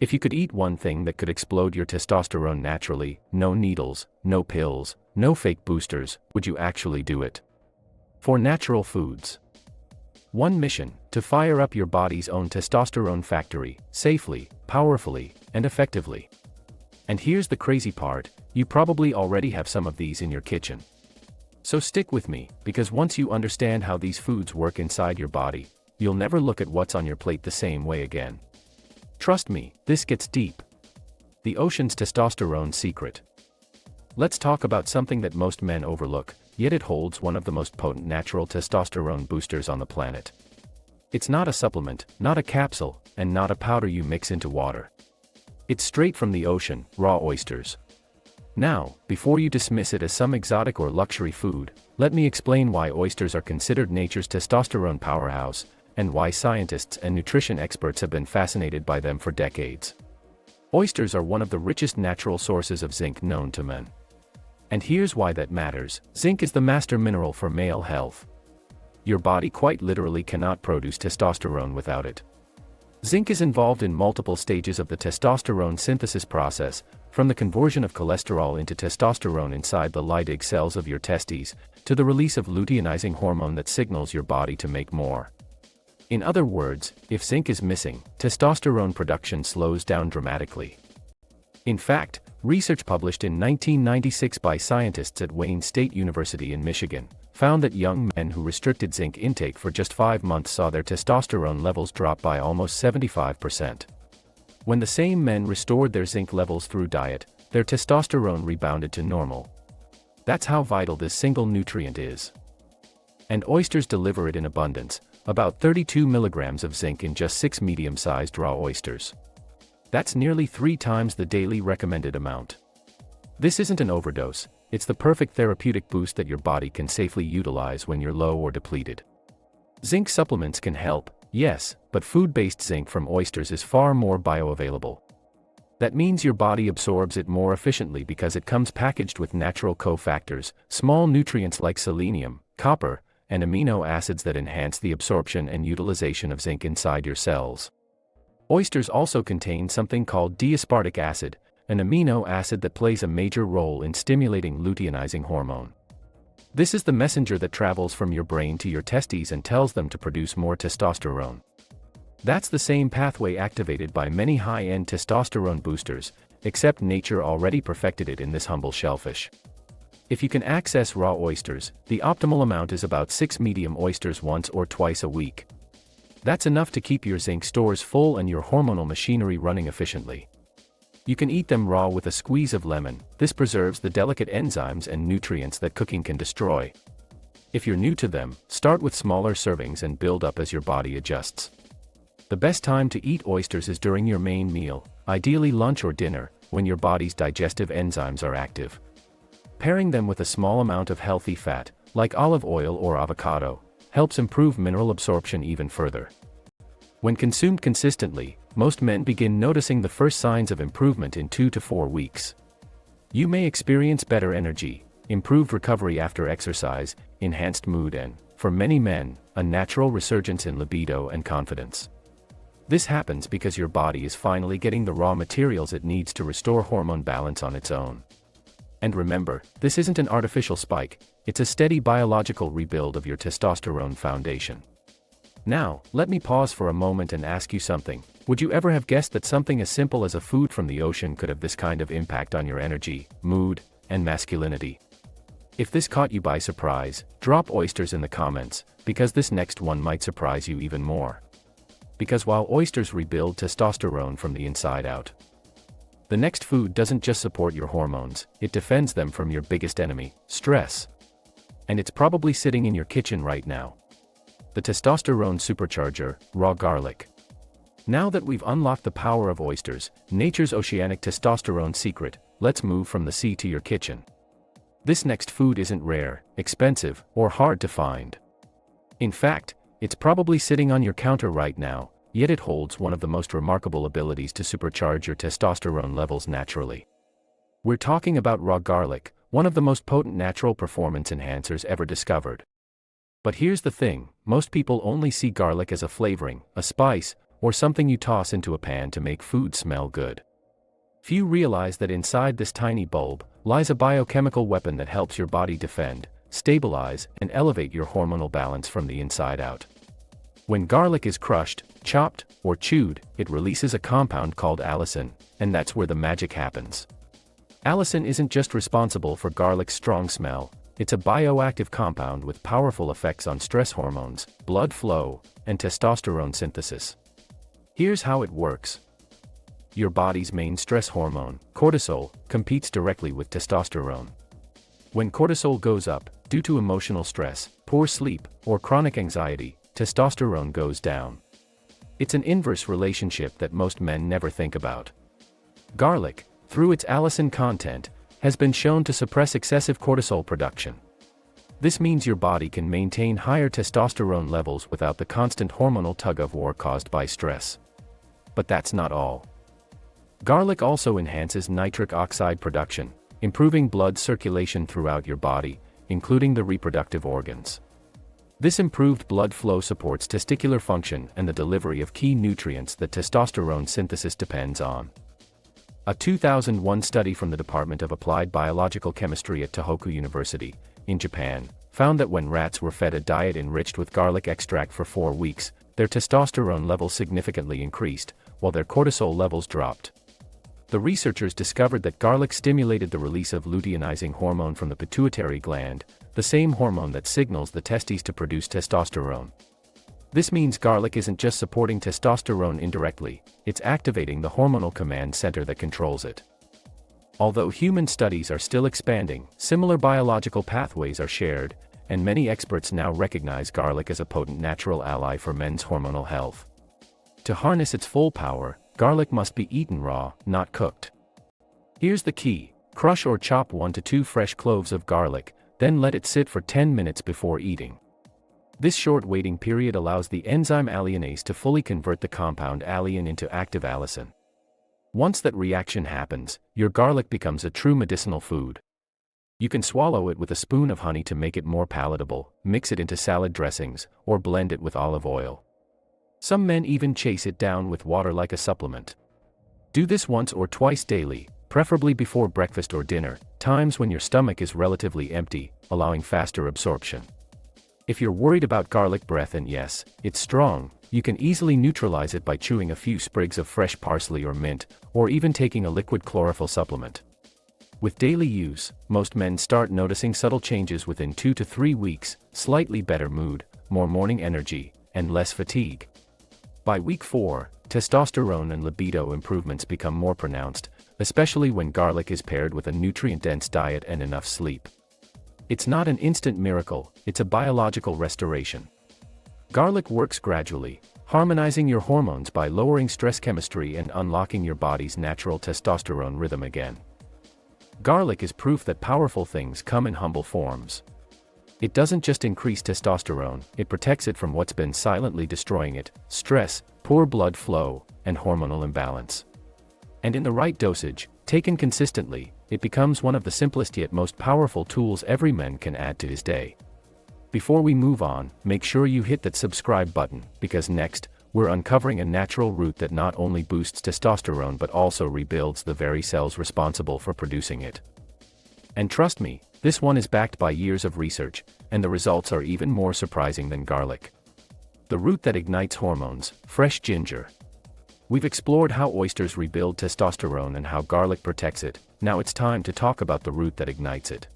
If you could eat one thing that could explode your testosterone naturally, no needles, no pills, no fake boosters, would you actually do it? For natural foods. One mission: to fire up your body's own testosterone factory, safely, powerfully, and effectively. And here's the crazy part, you probably already have some of these in your kitchen. So stick with me, because once you understand how these foods work inside your body, you'll never look at what's on your plate the same way again. Trust me, this gets deep. The ocean's testosterone secret. Let's talk about something that most men overlook, yet it holds one of the most potent natural testosterone boosters on the planet. It's not a supplement, not a capsule, and not a powder you mix into water. It's straight from the ocean, raw oysters. Now, before you dismiss it as some exotic or luxury food, let me explain why oysters are considered nature's testosterone powerhouse, and why scientists and nutrition experts have been fascinated by them for decades. Oysters are one of the richest natural sources of zinc known to men. And here's why that matters: zinc is the master mineral for male health. Your body quite literally cannot produce testosterone without it. Zinc is involved in multiple stages of the testosterone synthesis process, from the conversion of cholesterol into testosterone inside the Leydig cells of your testes, to the release of luteinizing hormone that signals your body to make more. In other words, if zinc is missing, testosterone production slows down dramatically. In fact, research published in 1996 by scientists at Wayne State University in Michigan found that young men who restricted zinc intake for just 5 months saw their testosterone levels drop by almost 75%. When the same men restored their zinc levels through diet, their testosterone rebounded to normal. That's how vital this single nutrient is. And oysters deliver it in abundance, about 32 milligrams of zinc in just 6 medium-sized raw oysters. That's nearly 3 times the daily recommended amount. This isn't an overdose, it's the perfect therapeutic boost that your body can safely utilize when you're low or depleted. Zinc supplements can help, yes, but food-based zinc from oysters is far more bioavailable. That means your body absorbs it more efficiently because it comes packaged with natural cofactors, small nutrients like selenium, copper, and amino acids that enhance the absorption and utilization of zinc inside your cells. Oysters also contain something called D-aspartic acid, an amino acid that plays a major role in stimulating luteinizing hormone. This is the messenger that travels from your brain to your testes and tells them to produce more testosterone. That's the same pathway activated by many high-end testosterone boosters, except nature already perfected it in this humble shellfish. If you can access raw oysters, the optimal amount is about 6 medium oysters once or twice a week. That's enough to keep your zinc stores full and your hormonal machinery running efficiently. You can eat them raw with a squeeze of lemon. This preserves the delicate enzymes and nutrients that cooking can destroy. If you're new to them, start with smaller servings and build up as your body adjusts. The best time to eat oysters is during your main meal, ideally lunch or dinner, when your body's digestive enzymes are active. Pairing them with a small amount of healthy fat, like olive oil or avocado, helps improve mineral absorption even further. When consumed consistently, most men begin noticing the first signs of improvement in 2 to 4 weeks. You may experience better energy, improved recovery after exercise, enhanced mood and, for many men, a natural resurgence in libido and confidence. This happens because your body is finally getting the raw materials it needs to restore hormone balance on its own. And remember, this isn't an artificial spike, it's a steady biological rebuild of your testosterone foundation. Now, let me pause for a moment and ask you something. Would you ever have guessed that something as simple as a food from the ocean could have this kind of impact on your energy, mood, and masculinity? If this caught you by surprise, drop oysters in the comments, because this next one might surprise you even more. Because while oysters rebuild testosterone from the inside out, the next food doesn't just support your hormones, it defends them from your biggest enemy, stress. And it's probably sitting in your kitchen right now. The testosterone supercharger, raw garlic. Now that we've unlocked the power of oysters, nature's oceanic testosterone secret, let's move from the sea to your kitchen. This next food isn't rare, expensive, or hard to find. In fact, it's probably sitting on your counter right now, yet it holds one of the most remarkable abilities to supercharge your testosterone levels naturally. We're talking about raw garlic, one of the most potent natural performance enhancers ever discovered. But here's the thing, most people only see garlic as a flavoring, a spice, or something you toss into a pan to make food smell good. Few realize that inside this tiny bulb lies a biochemical weapon that helps your body defend, stabilize, and elevate your hormonal balance from the inside out. When garlic is crushed, chopped, or chewed, it releases a compound called allicin, and that's where the magic happens. Allicin isn't just responsible for garlic's strong smell, it's a bioactive compound with powerful effects on stress hormones, blood flow, and testosterone synthesis. Here's how it works. Your body's main stress hormone, cortisol, competes directly with testosterone. When cortisol goes up, due to emotional stress, poor sleep, or chronic anxiety, testosterone goes down. It's an inverse relationship that most men never think about. Garlic, through its allicin content, has been shown to suppress excessive cortisol production. This means your body can maintain higher testosterone levels without the constant hormonal tug-of-war caused by stress. But that's not all. Garlic also enhances nitric oxide production, improving blood circulation throughout your body, including the reproductive organs. This improved blood flow supports testicular function and the delivery of key nutrients that testosterone synthesis depends on. A 2001 study from the Department of Applied Biological Chemistry at Tohoku University, in Japan, found that when rats were fed a diet enriched with garlic extract for 4 weeks, their testosterone levels significantly increased, while their cortisol levels dropped. The researchers discovered that garlic stimulated the release of luteinizing hormone from the pituitary gland, the same hormone that signals the testes to produce testosterone. This means garlic isn't just supporting testosterone indirectly, it's activating the hormonal command center that controls it. Although human studies are still expanding, similar biological pathways are shared, and many experts now recognize garlic as a potent natural ally for men's hormonal health. To harness its full power, garlic must be eaten raw, not cooked. Here's the key: crush or chop 1 to 2 fresh cloves of garlic, then let it sit for 10 minutes before eating. This short waiting period allows the enzyme alliinase to fully convert the compound alliin into active allicin. Once that reaction happens, your garlic becomes a true medicinal food. You can swallow it with a spoon of honey to make it more palatable, mix it into salad dressings, or blend it with olive oil. Some men even chase it down with water like a supplement. Do this once or twice daily, preferably before breakfast or dinner, times when your stomach is relatively empty, allowing faster absorption. If you're worried about garlic breath, and yes, it's strong, you can easily neutralize it by chewing a few sprigs of fresh parsley or mint, or even taking a liquid chlorophyll supplement. With daily use, most men start noticing subtle changes within 2 to 3 weeks: slightly better mood, more morning energy, and less fatigue. By week 4, testosterone and libido improvements become more pronounced, especially when garlic is paired with a nutrient-dense diet and enough sleep. It's not an instant miracle, it's a biological restoration. Garlic works gradually, harmonizing your hormones by lowering stress chemistry and unlocking your body's natural testosterone rhythm again. Garlic is proof that powerful things come in humble forms. It doesn't just increase testosterone, it protects it from what's been silently destroying it: stress, poor blood flow, and hormonal imbalance. And in the right dosage, taken consistently, it becomes one of the simplest yet most powerful tools every man can add to his day. Before we move on, make sure you hit that subscribe button, because next, we're uncovering a natural route that not only boosts testosterone but also rebuilds the very cells responsible for producing it. And trust me, this one is backed by years of research, and the results are even more surprising than garlic. The root that ignites hormones: fresh ginger. We've explored how oysters rebuild testosterone and how garlic protects it. Now it's time to talk about the root that ignites it.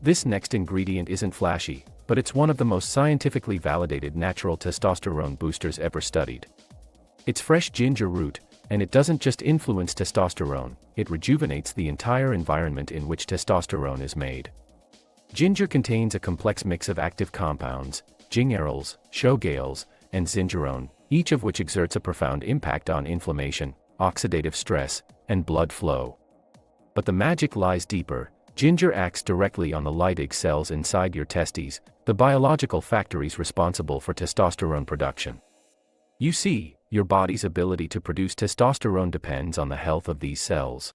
This next ingredient isn't flashy, but it's one of the most scientifically validated natural testosterone boosters ever studied. It's fresh ginger root, and it doesn't just influence testosterone, it rejuvenates the entire environment in which testosterone is made. Ginger contains a complex mix of active compounds: gingerols, showgales, and zingerone, each of which exerts a profound impact on inflammation, oxidative stress, and blood flow. But the magic lies deeper. Ginger acts directly on the Leydig cells inside your testes, the biological factories responsible for testosterone production. You see, your body's ability to produce testosterone depends on the health of these cells.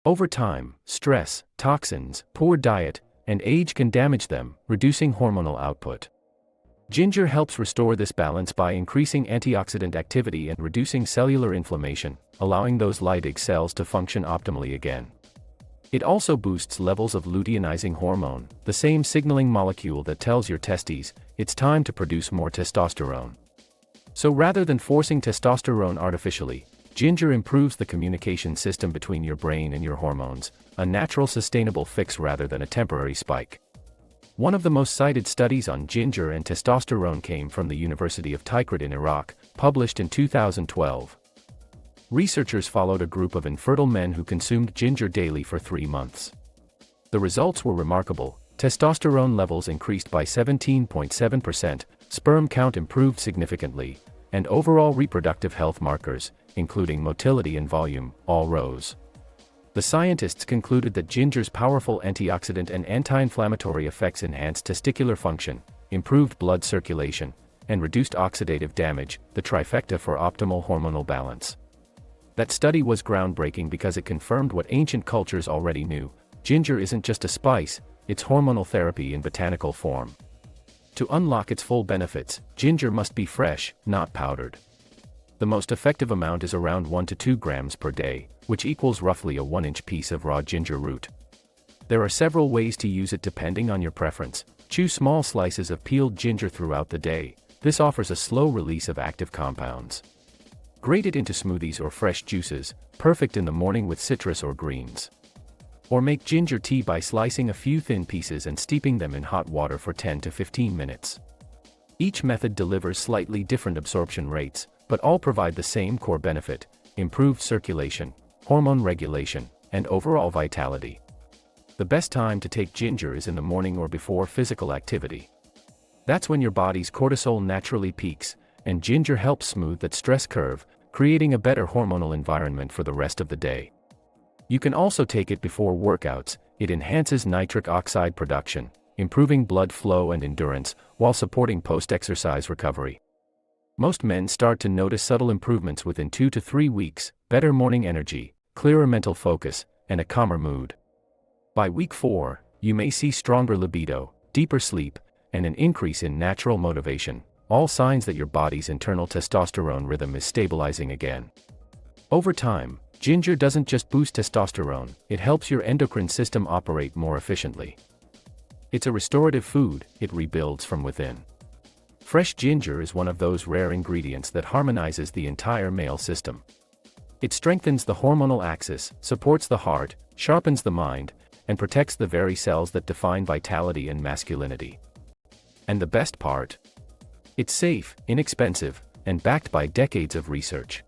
Over time, stress, toxins, poor diet, and age can damage them, reducing hormonal output. Ginger helps restore this balance by increasing antioxidant activity and reducing cellular inflammation, allowing those Leydig cells to function optimally again. It also boosts levels of luteinizing hormone, the same signaling molecule that tells your testes it's time to produce more testosterone. So rather than forcing testosterone artificially, ginger improves the communication system between your brain and your hormones, a natural sustainable fix rather than a temporary spike. One of the most cited studies on ginger and testosterone came from the University of Tikrit in Iraq, published in 2012. Researchers followed a group of infertile men who consumed ginger daily for 3 months. The results were remarkable. Testosterone levels increased by 17.7%, sperm count improved significantly, and overall reproductive health markers, including motility and volume, all rose. The scientists concluded that ginger's powerful antioxidant and anti-inflammatory effects enhanced testicular function, improved blood circulation, and reduced oxidative damage, the trifecta for optimal hormonal balance. That study was groundbreaking because it confirmed what ancient cultures already knew: ginger isn't just a spice, it's hormonal therapy in botanical form. To unlock its full benefits, ginger must be fresh, not powdered. The most effective amount is around 1 to 2 grams per day, which equals roughly a 1-inch piece of raw ginger root. There are several ways to use it depending on your preference. Chew small slices of peeled ginger throughout the day. This offers a slow release of active compounds. Grate it into smoothies or fresh juices, perfect in the morning with citrus or greens. Or make ginger tea by slicing a few thin pieces and steeping them in hot water for 10 to 15 minutes. Each method delivers slightly different absorption rates, but all provide the same core benefit: improved circulation, hormone regulation, and overall vitality. The best time to take ginger is in the morning or before physical activity. That's when your body's cortisol naturally peaks, and ginger helps smooth that stress curve, creating a better hormonal environment for the rest of the day. You can also take it before workouts. It enhances nitric oxide production, improving blood flow and endurance, while supporting post-exercise recovery. Most men start to notice subtle improvements within 2 to 3 weeks: better morning energy, clearer mental focus, and a calmer mood. By week 4, you may see stronger libido, deeper sleep, and an increase in natural motivation, all signs that your body's internal testosterone rhythm is stabilizing again. Over time, ginger doesn't just boost testosterone, it helps your endocrine system operate more efficiently. It's a restorative food, it rebuilds from within. Fresh ginger is one of those rare ingredients that harmonizes the entire male system. It strengthens the hormonal axis, supports the heart, sharpens the mind, and protects the very cells that define vitality and masculinity. And the best part? It's safe, inexpensive, and backed by decades of research.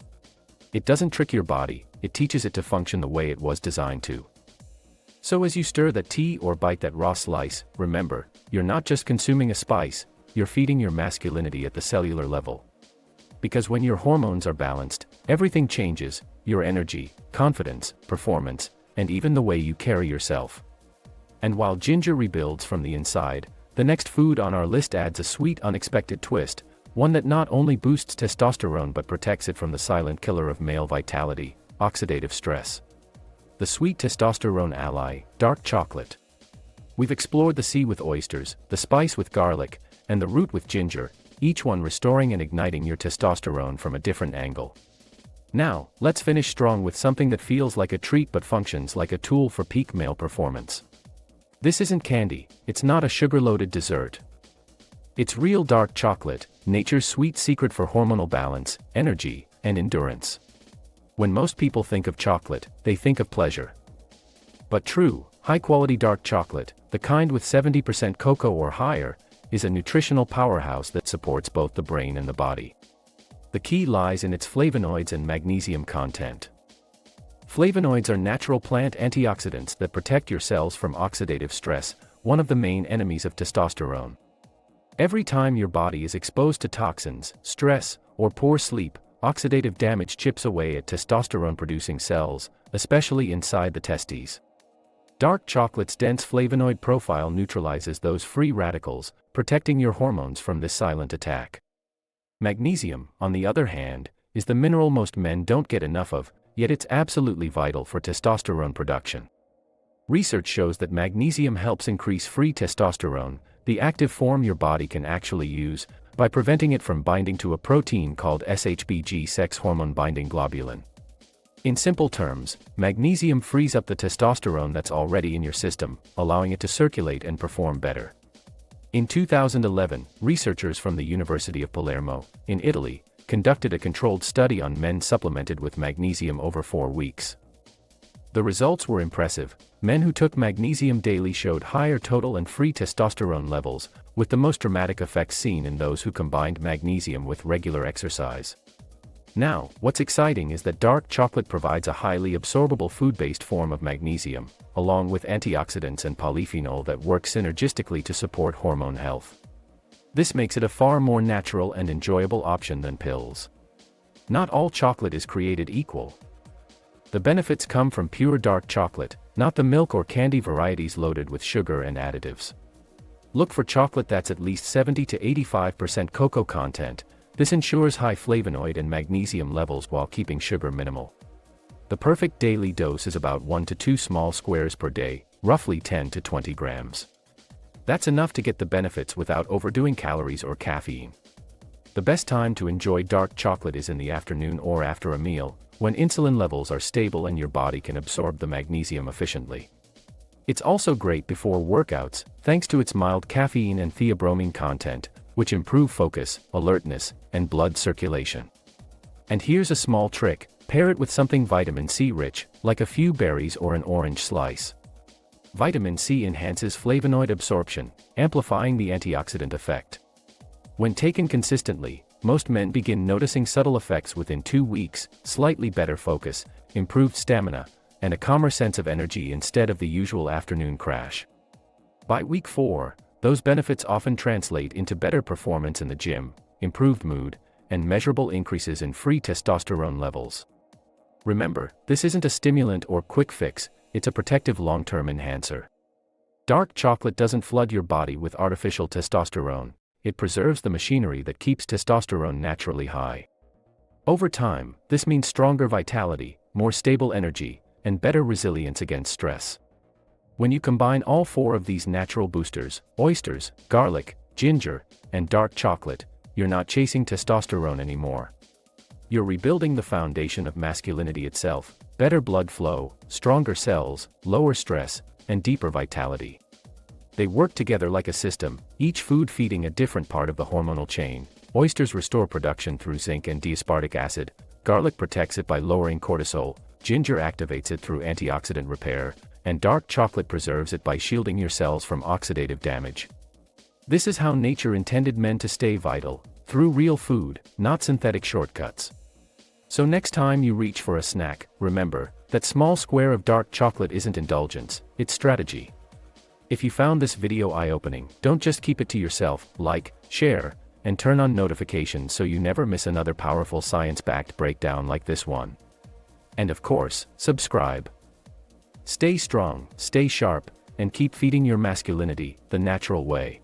It doesn't trick your body, it teaches it to function the way it was designed to. So as you stir that tea or bite that raw slice, remember, you're not just consuming a spice, you're feeding your masculinity at the cellular level. Because when your hormones are balanced, everything changes: your energy, confidence, performance, and even the way you carry yourself. And while ginger rebuilds from the inside, the next food on our list adds a sweet, unexpected twist, one that not only boosts testosterone but protects it from the silent killer of male vitality: oxidative stress. The sweet testosterone ally, dark chocolate. We've explored the sea with oysters, the spice with garlic, and the root with ginger, each one restoring and igniting your testosterone from a different angle. Now, let's finish strong with something that feels like a treat but functions like a tool for peak male performance. This isn't candy, it's not a sugar-loaded dessert. It's real dark chocolate, nature's sweet secret for hormonal balance, energy, and endurance. When most people think of chocolate, they think of pleasure. But true, high-quality dark chocolate, the kind with 70% cocoa or higher, is a nutritional powerhouse that supports both the brain and the body. The key lies in its flavonoids and magnesium content. Flavonoids are natural plant antioxidants that protect your cells from oxidative stress, one of the main enemies of testosterone. Every time your body is exposed to toxins, stress, or poor sleep, oxidative damage chips away at testosterone-producing cells, especially inside the testes. Dark chocolate's dense flavonoid profile neutralizes those free radicals, protecting your hormones from this silent attack. Magnesium, on the other hand, is the mineral most men don't get enough of, yet it's absolutely vital for testosterone production. Research shows that magnesium helps increase free testosterone, the active form your body can actually use, by preventing it from binding to a protein called SHBG, sex hormone binding globulin. In simple terms, magnesium frees up the testosterone that's already in your system, allowing it to circulate and perform better. In 2011, researchers from the University of Palermo, in Italy, conducted a controlled study on men supplemented with magnesium over 4 weeks. The results were impressive. Men who took magnesium daily showed higher total and free testosterone levels, with the most dramatic effects seen in those who combined magnesium with regular exercise. Now, what's exciting is that dark chocolate provides a highly absorbable food-based form of magnesium, along with antioxidants and polyphenol that work synergistically to support hormone health. This makes it a far more natural and enjoyable option than pills. Not all chocolate is created equal. The benefits come from pure dark chocolate, not the milk or candy varieties loaded with sugar and additives. Look for chocolate that's at least 70 to 85% cocoa content. This ensures high flavonoid and magnesium levels while keeping sugar minimal. The perfect daily dose is about 1 to 2 small squares per day, roughly 10 to 20 grams. That's enough to get the benefits without overdoing calories or caffeine. The best time to enjoy dark chocolate is in the afternoon or after a meal, when insulin levels are stable and your body can absorb the magnesium efficiently. It's also great before workouts, thanks to its mild caffeine and theobromine content, which improve focus, alertness, and blood circulation. And here's a small trick: pair it with something vitamin C rich, like a few berries or an orange slice. Vitamin C enhances flavonoid absorption, amplifying the antioxidant effect. When taken consistently, most men begin noticing subtle effects within 2 weeks: slightly better focus, improved stamina, and a calmer sense of energy instead of the usual afternoon crash. By week 4, those benefits often translate into better performance in the gym, improved mood, and measurable increases in free testosterone levels. Remember, this isn't a stimulant or quick fix, it's a protective long-term enhancer. Dark chocolate doesn't flood your body with artificial testosterone. It preserves the machinery that keeps testosterone naturally high. Over time, this means stronger vitality, more stable energy, and better resilience against stress. When you combine all 4 of these natural boosters, oysters, garlic, ginger, and dark chocolate, you're not chasing testosterone anymore. You're rebuilding the foundation of masculinity itself: better blood flow, stronger cells, lower stress, and deeper vitality. They work together like a system, each food feeding a different part of the hormonal chain. Oysters restore production through zinc and D-aspartic acid, garlic protects it by lowering cortisol, ginger activates it through antioxidant repair, and dark chocolate preserves it by shielding your cells from oxidative damage. This is how nature intended men to stay vital, through real food, not synthetic shortcuts. So next time you reach for a snack, remember, that small square of dark chocolate isn't indulgence, it's strategy. If you found this video eye-opening, don't just keep it to yourself. Like, share, and turn on notifications so you never miss another powerful science-backed breakdown like this one. And of course, subscribe. Stay strong, stay sharp, and keep feeding your masculinity the natural way.